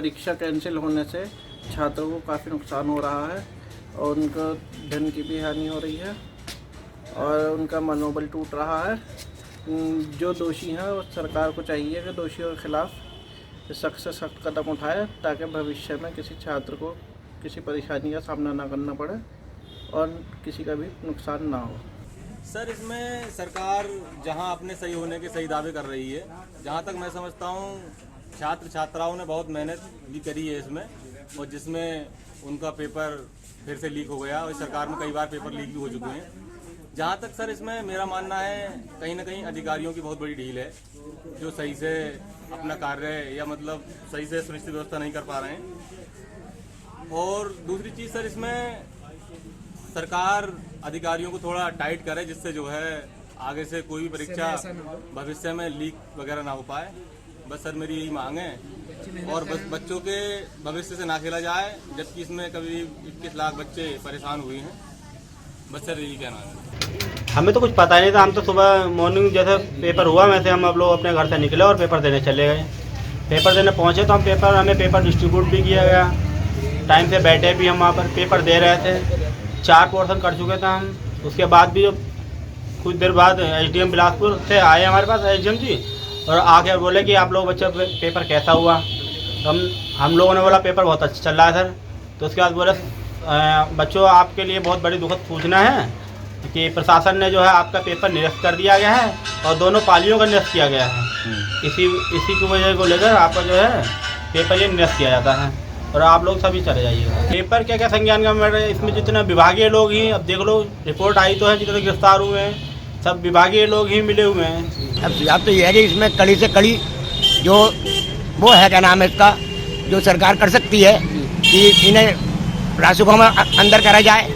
परीक्षा कैंसिल होने से छात्रों को काफ़ी नुकसान हो रहा है और उनका धन की भी हानि हो रही है और उनका मनोबल टूट रहा है। जो दोषी हैं उस सरकार को चाहिए कि दोषियों के खिलाफ सख्त से सख्त कदम उठाए ताकि भविष्य में किसी छात्र को किसी परेशानी का सामना ना करना पड़े और किसी का भी नुकसान ना हो। सर, इसमें सरकार जहां अपने सही होने के सही दावे कर रही है, जहां तक मैं समझता हूं छात्र छात्राओं ने बहुत मेहनत भी करी है इसमें, और जिसमें उनका पेपर फिर से लीक हो गया और सरकार में कई बार पेपर लीक भी हो चुके हैं। जहां तक सर इसमें मेरा मानना है कहीं ना कहीं अधिकारियों की बहुत बड़ी ढील है, जो सही से अपना कार्य या मतलब सही से सुनिश्चित व्यवस्था नहीं कर पा रहे हैं। और दूसरी चीज़ सर, इसमें सरकार अधिकारियों को थोड़ा टाइट करे जिससे जो है आगे से कोई भी परीक्षा भविष्य में लीक वगैरह ना हो पाए। बस सर मेरी यही मांग है, और बस बच्चों के भविष्य से ना खेला जाए, जबकि इसमें कभी 21 लाख बच्चे परेशान हुए हैं। बस सर यही कहना है। हमें तो कुछ पता ही नहीं था। हम तो सुबह मॉर्निंग जैसे पेपर हुआ वैसे हम अब लोग अपने घर से निकले और पेपर देने चले गए। पेपर देने पहुँचे तो हमें पेपर डिस्ट्रीब्यूट भी किया गया। टाइम से बैठे भी हम वहाँ पर पेपर दे रहे थे। 4 पोर्शन कर चुके थे हम। उसके बाद भी कुछ देर बाद एसडीएम बिलासपुर से आए हमारे पास, एसडीएम जी, और आके बोले कि आप लोग बच्चे पेपर कैसा हुआ। तो हम लोगों ने बोला पेपर बहुत अच्छा चल रहा है सर। तो उसके बाद बोले बच्चों आपके लिए बहुत बड़ी दुखद सूचना है कि प्रशासन ने जो है आपका पेपर निरस्त कर दिया गया है और दोनों पालियों का निरस्त किया गया है। इसी की वजह को लेकर आपका जो है पेपर ये निरस्त किया जाता है और आप लोग सभी चले जाइएगा। पेपर क्या क्या संज्ञान का मैटर, इसमें जितने विभागीय लोग ही, अब देख लो रिपोर्ट आई तो है, जितने गिरफ्तार हुए हैं सब विभागीय लोग ही मिले हुए हैं। अब तो ये है कि इसमें कड़ी से कड़ी जो वो है, क्या नाम है इसका, जो सरकार कर सकती है कि इन्हें रासुका में अंदर करा जाए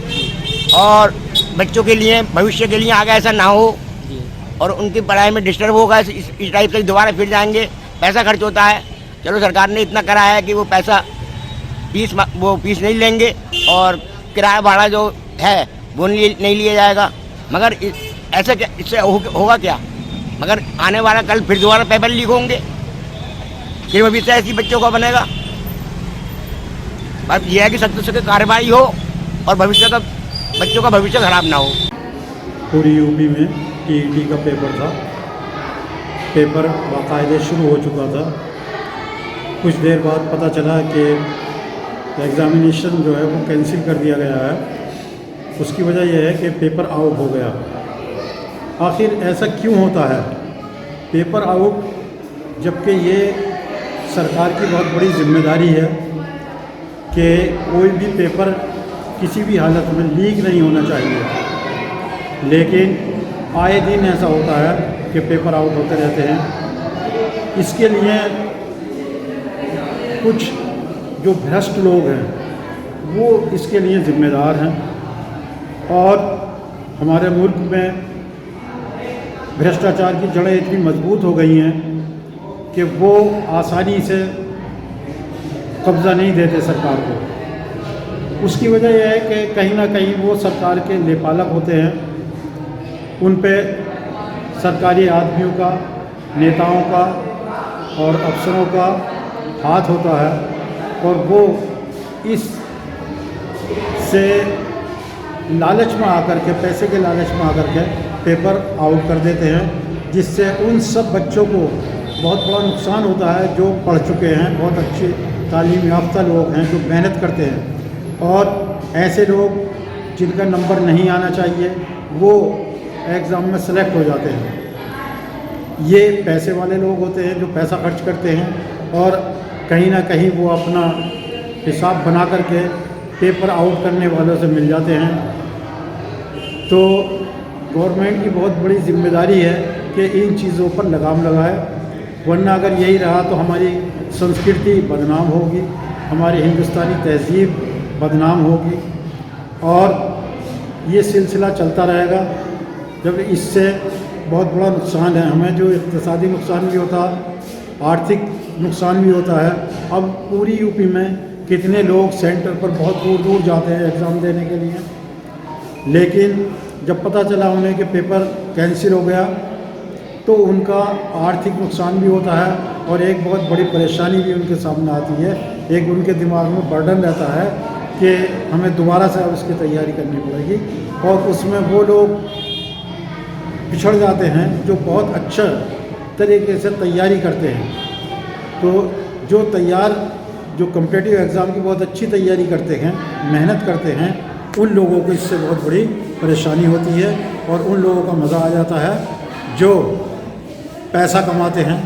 और बच्चों के लिए भविष्य के लिए आगे ऐसा ना हो और उनकी पढ़ाई में डिस्टर्ब होगा इस टाइप से दोबारा फिर जाएंगे। पैसा खर्च होता है, चलो सरकार ने इतना करा है कि वो पैसा फीस नहीं लेंगे और किराया भाड़ा जो है वो नहीं लिया जाएगा। मगर ऐसे इससे होगा क्या? मगर आने वाला कल फिर दोबारा पेपर लीक होंगे, फिर भविष्य ऐसी बच्चों का बनेगा। बात यह है कि सख्त से कार्रवाई हो और भविष्य का बच्चों का भविष्य खराब ना हो। पूरी यूपी में टीईटी का पेपर था। पेपर बाकायदे शुरू हो चुका था। कुछ देर बाद पता चला कि एग्ज़ामिनेशन जो है वो कैंसिल कर दिया गया है। उसकी वजह यह है कि पेपर आउट हो गया। आखिर ऐसा क्यों होता है? पेपर आउट, जबकि ये सरकार की बहुत बड़ी जिम्मेदारी है कि कोई भी पेपर किसी भी हालत में लीक नहीं होना चाहिए, लेकिन आए दिन ऐसा होता है कि पेपर आउट होते रहते हैं। इसके लिए कुछ जो भ्रष्ट लोग हैं वो इसके लिए ज़िम्मेदार हैं और हमारे मुल्क में भ्रष्टाचार की जड़ें इतनी मजबूत हो गई हैं कि वो आसानी से कब्ज़ा नहीं देते सरकार को। उसकी वजह यह है कि कहीं ना कहीं वो सरकार के लेपालक होते हैं। उन पे सरकारी आदमियों का, नेताओं का और अफसरों का हाथ होता है और वो इस से लालच में आकर के, पैसे के लालच में आकर के पेपर आउट कर देते हैं, जिससे उन सब बच्चों को बहुत बड़ा नुकसान होता है जो पढ़ चुके हैं, बहुत अच्छे तालीम याफ्ता लोग हैं जो मेहनत करते हैं। और ऐसे लोग जिनका नंबर नहीं आना चाहिए वो एग्ज़ाम में सेलेक्ट हो जाते हैं। ये पैसे वाले लोग होते हैं जो पैसा खर्च करते हैं और कहीं ना कहीं वो अपना हिसाब बना करके पेपर आउट करने वालों से मिल जाते हैं। तो गवर्नमेंट की बहुत बड़ी जिम्मेदारी है कि इन चीज़ों पर लगाम लगाए, वरना अगर यही रहा तो हमारी संस्कृति बदनाम होगी, हमारी हिंदुस्तानी तहज़ीब बदनाम होगी और ये सिलसिला चलता रहेगा। जब इससे बहुत बड़ा नुकसान है, हमें जो इक़्तिसादी नुकसान भी होता है, आर्थिक नुकसान भी होता है। अब पूरी यूपी में कितने लोग सेंटर पर बहुत दूर दूर जाते हैं एग्ज़ाम देने के लिए, लेकिन जब पता चला उन्हें कि पेपर कैंसिल हो गया तो उनका आर्थिक नुकसान भी होता है और एक बहुत बड़ी परेशानी भी उनके सामने आती है। एक उनके दिमाग में बर्डन रहता है कि हमें दोबारा से अब इसकी तैयारी करनी पड़ेगी, और उसमें वो लोग पिछड़ जाते हैं जो बहुत अच्छा तरीके से तैयारी करते हैं। तो जो कॉम्पिटिटिव एग्ज़ाम की बहुत अच्छी तैयारी करते हैं, मेहनत करते हैं, उन लोगों को इससे बहुत बड़ी परेशानी होती है और उन लोगों का मज़ा आ जाता है जो पैसा कमाते हैं